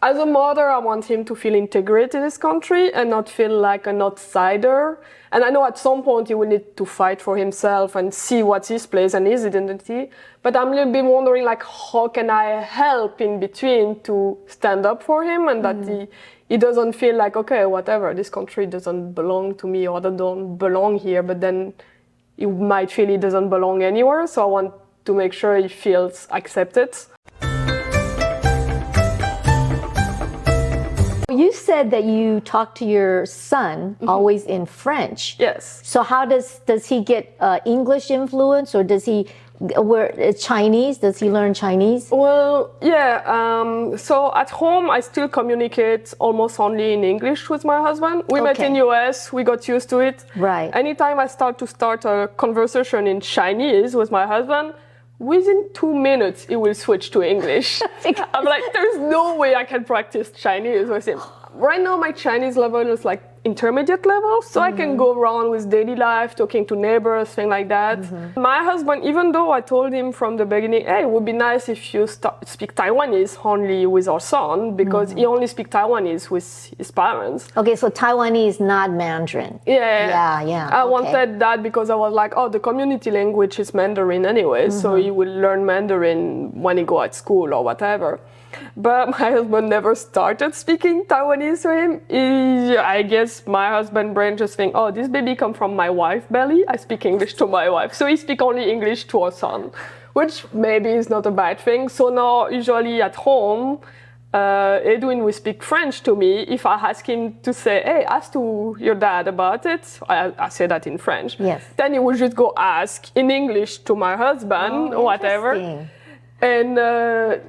As a mother, I want him to feel integrated in this country and not feel like an outsider. And I know at some point he will need to fight for himself and see what's his place and his identity. But I'm a little bit wondering, like, how can I help in between to stand up for him and that he doesn't feel like, okay, whatever, this country doesn't belong to me or I don't belong here, but then he might feel he doesn't belong anywhere. So I want to make sure he feels accepted. You said that you talk to your son always in French. Yes. So how does he get English influence, or does he Chinese? Does he learn Chinese? Well, yeah. So at home, I still communicate almost only in English with my husband. We met in US. We got used to it. Right. Anytime I start a conversation in Chinese with my husband, within 2 minutes, he will switch to English. I'm like, there's no way I can practice Chinese with him. Right now, my Chinese level is like intermediate level, so I can go around with daily life, talking to neighbors, things like that. My husband, even though I told him from the beginning, hey, it would be nice if you speak Taiwanese only with our son, because he only speaks Taiwanese with his parents. Okay, so Taiwanese, not Mandarin. Yeah. I wanted that because I was like, oh, the community language is Mandarin anyway, so he will learn Mandarin when he go at school or whatever. But my husband never started speaking Taiwanese to him. I guess my husband brain just think, oh, this baby come from my wife's belly. I speak English to my wife. So he speak only English to our son, which maybe is not a bad thing. So now usually at home, Edwin will speak French to me. If I ask him to say, hey, ask to your dad about it, I say that in French. Yes. Then he will just go ask in English to my husband or whatever. And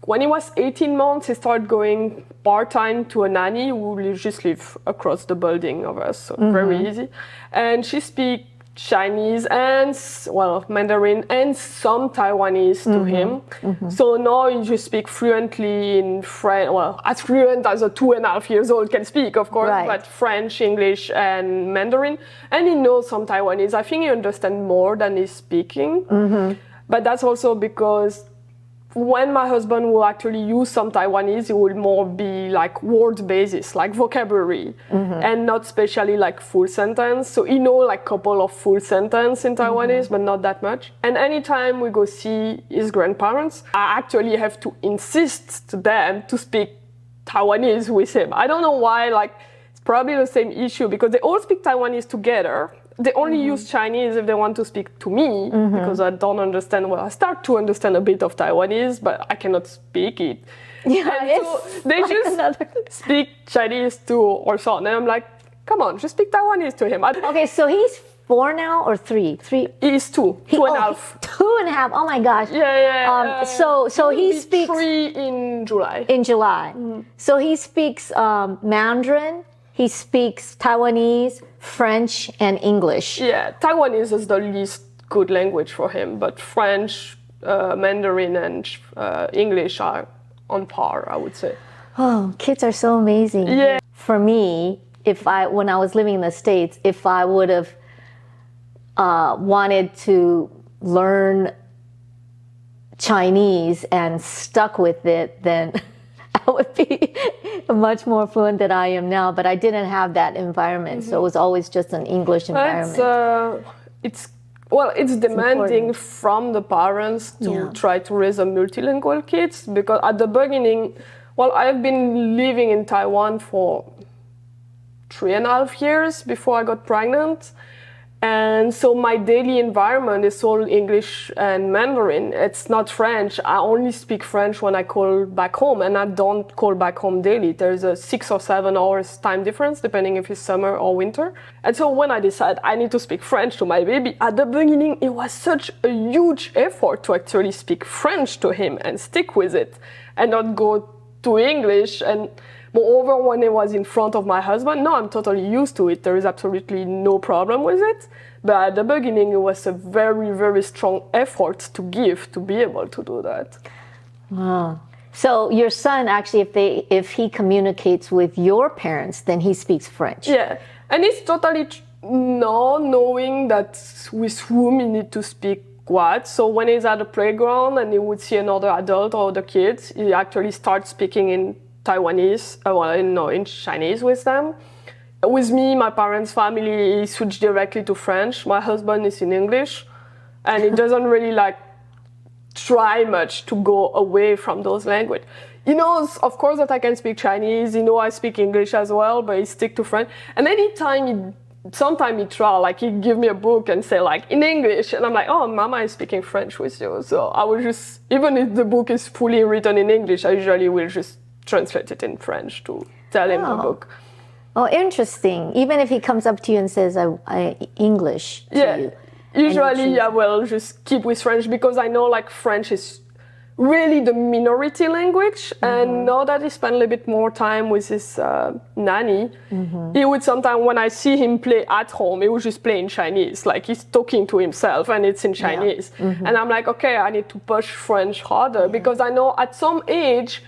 when he was 18 months, he started going part-time to a nanny who just live across the building of us, so very easy. And she speaks Chinese and, well, Mandarin and some Taiwanese to him. So now he just speaks fluently in French, well, as fluent as a 2.5 years old can speak, of course, but French, English, and Mandarin. And he knows some Taiwanese. I think he understands more than he's speaking. But that's also because when my husband will actually use some Taiwanese, it will more be like word basis, like vocabulary, and not especially like full sentence. So he know like couple of full sentence in Taiwanese, but not that much. And anytime we go see his grandparents, I actually have to insist to them to speak Taiwanese with him. I don't know why, like it's probably the same issue because they all speak Taiwanese together. They only use Chinese if they want to speak to me because I don't understand. Well, I start to understand a bit of Taiwanese, but I cannot speak it. Yeah, so they just speak Chinese to our son. And I'm like, come on, just speak Taiwanese to him. Okay, so he's 4 now or 3? 3. He's 2. 2.5. 2.5. Oh my gosh. Yeah. So he speaks 3 in July. In July. So he speaks Mandarin. He speaks Taiwanese, French, and English. Yeah, Taiwanese is the least good language for him, but French, Mandarin, and English are on par, I would say. Oh, kids are so amazing. Yeah. For me, when I was living in the States, if I would have wanted to learn Chinese and stuck with it, then I would be much more fluent than I am now, but I didn't have that environment, so it was always just an English environment. It's demanding from the parents to try to raise a multilingual kids, because at the beginning, well, I've been living in Taiwan for 3.5 years before I got pregnant. And so my daily environment is all English and Mandarin. It's not French. I only speak French when I call back home, and I don't call back home daily. There's a 6 or 7 hours time difference, depending if it's summer or winter. And so when I decide I need to speak French to my baby, at the beginning, it was such a huge effort to actually speak French to him and stick with it and not go to English. And moreover, when it was in front of my husband, no, I'm totally used to it. There is absolutely no problem with it. But at the beginning, it was a very, very strong effort to give to be able to do that. Wow. So your son, actually, if he communicates with your parents, then he speaks French. Yeah, and it's totally knowing that with whom he need to speak what. So when he's at the playground and he would see another adult or other kids, he actually starts speaking in Taiwanese, in Chinese with them. With me, my parents' family switched directly to French. My husband is in English, and he doesn't really try much to go away from those languages. He knows, of course, that I can speak Chinese. He knows I speak English as well, but he stick to French. And anytime sometimes he try, he give me a book and say in English, and I'm like, oh, Mama is speaking French with you. So I will just, even if the book is fully written in English, I usually will just translate it in French to tell him the book. Oh, interesting. Even if he comes up to you and says, I English to you. Usually I will just keep with French because I know French is really the minority language, and now that he spent a little bit more time with his nanny, he would sometimes, when I see him play at home, he would just play in Chinese, he's talking to himself and it's in Chinese. And I'm like, okay, I need to push French harder because I know at some age,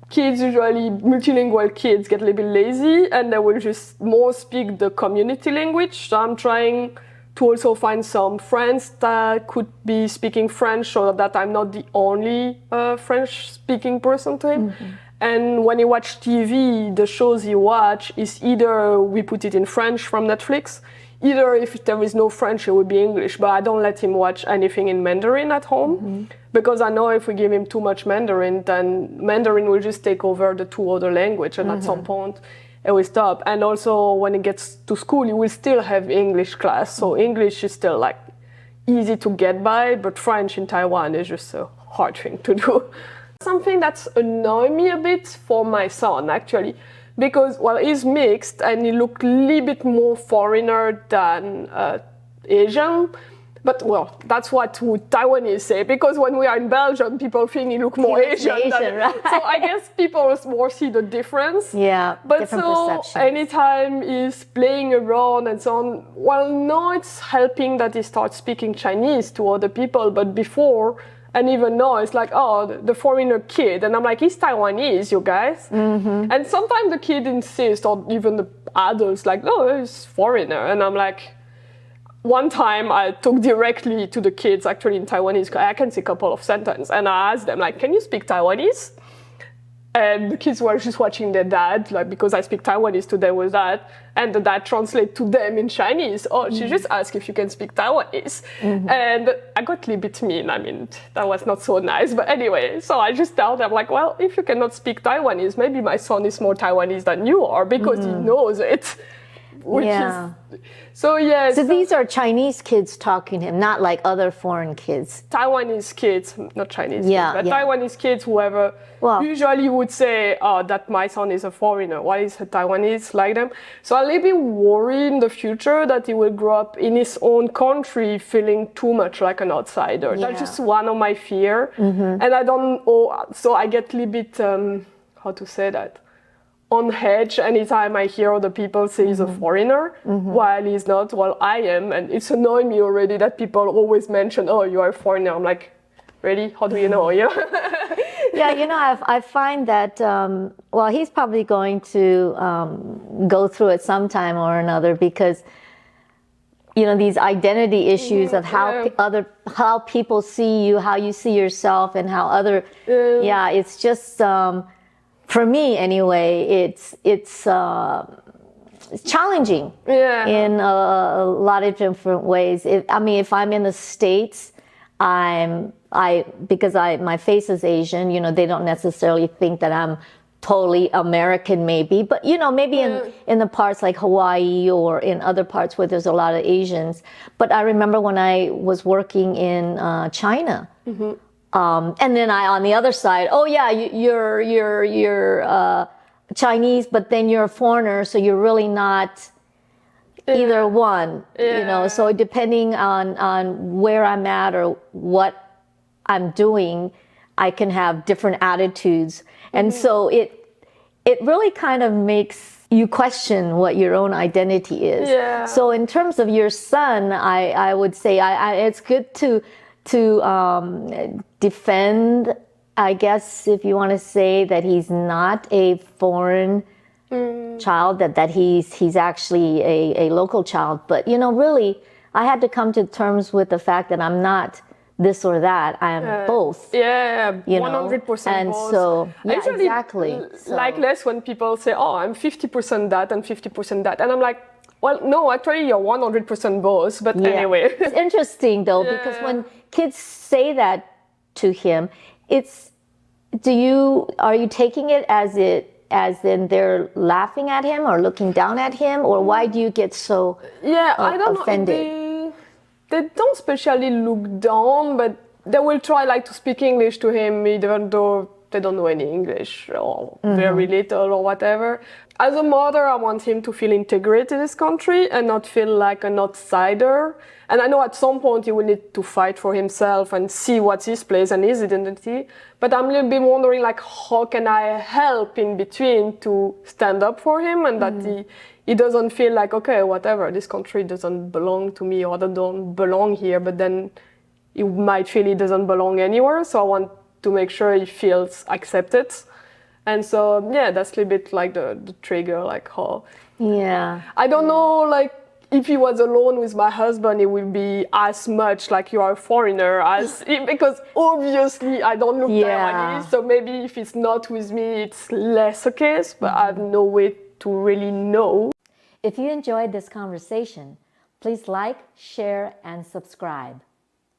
kids, usually multilingual kids, get a little bit lazy and they will just more speak the community language. So I'm trying to also find some friends that could be speaking French so that I'm not the only French-speaking person to him. And when he watch TV, the shows he watch is either we put it in French from Netflix, either if there is no French, it would be English, but I don't let him watch anything in Mandarin at home because I know if we give him too much Mandarin, then Mandarin will just take over the two other languages, and at some point it will stop. And also when he gets to school, he will still have English class, so English is still easy to get by, but French in Taiwan is just a hard thing to do. Something that's annoyed me a bit for my son, actually, because, he's mixed and he looked a little bit more foreigner than Asian. But, that's what Taiwanese say, because when we are in Belgium, people think he look more Asian. Right? So I guess people more see the difference. Yeah, but so anytime he's playing around and so on, now it's helping that he starts speaking Chinese to other people, but before, and even now, it's the foreigner kid. And I'm like, he's Taiwanese, you guys. And sometimes the kid insists, or even the adults, no, he's foreigner. And I'm like, one time I talked directly to the kids, actually in Taiwanese, I can say a couple of sentences. And I asked them, can you speak Taiwanese? And the kids were just watching their dad, because I speak Taiwanese to them with that. And the dad translate to them in Chinese. Oh, she just asked if you can speak Taiwanese. And I got a little bit mean. I mean, that was not so nice. But anyway, so I just told them, if you cannot speak Taiwanese, maybe my son is more Taiwanese than you are because he knows it. So these are Chinese kids talking to him, not like other foreign kids. Taiwanese kids, not Chinese kids, but Taiwanese kids, whoever usually would say, that my son is a foreigner. Why is a Taiwanese like them? So I'm a little bit worried in the future that he will grow up in his own country feeling too much like an outsider. That's just one of my fear. And I don't, so I get a little bit, how to say that? On edge anytime I hear other people say he's a foreigner, while he's not. Well, I am, and it's annoying me already that people always mention, oh, you are a foreigner. I'm like, really? How do you know? I find that, he's probably going to go through it sometime or another because, these identity issues of how people see you, how you see yourself, and how it's just... for me, anyway, it's challenging in a lot of different ways. If I'm in the States, because my face is Asian, they don't necessarily think that I'm totally American, maybe, but maybe in the parts like Hawaii or in other parts where there's a lot of Asians. But I remember when I was working in China. And then on the other side, you're Chinese, but then you're a foreigner, so you're really not either one, So depending on where I'm at or what I'm doing, I can have different attitudes. And so it really kind of makes you question what your own identity is. So in terms of your son, I would say it's good to defend, I guess, if you want to say that he's not a foreign child, that he's actually a local child. But, really, I had to come to terms with the fact that I'm not this or that. I am both. Yeah, you 100% know? And both. so, yeah, Actually, exactly. So, like less when people say, oh, I'm 50% that and 50% that. And I'm like, well, no, actually you're 100% both, but anyway. It's interesting though, because when kids say that to him, are you taking it as in they're laughing at him or looking down at him, or why do you get so I don't offended? know. They don't especially look down, but they will try like to speak English to him, even though they don't know any English or very little or whatever. As a mother, I want him to feel integrated in this country and not feel like an outsider. And I know at some point he will need to fight for himself and see what's his place and his identity. But I'm a little bit wondering, like, how can I help in between to stand up for him and that he doesn't feel like, okay, whatever, this country doesn't belong to me or I don't belong here, but then he might feel he doesn't belong anywhere. So I want to make sure he feels accepted. And so, yeah, that's a little bit like the trigger, like how... Yeah. I don't know, like, if he was alone with my husband, it would be as much like you are a foreigner as... Because obviously I don't look Taiwanese, so maybe if it's not with me, it's less a case, but I have no way to really know. If you enjoyed this conversation, please like, share, and subscribe.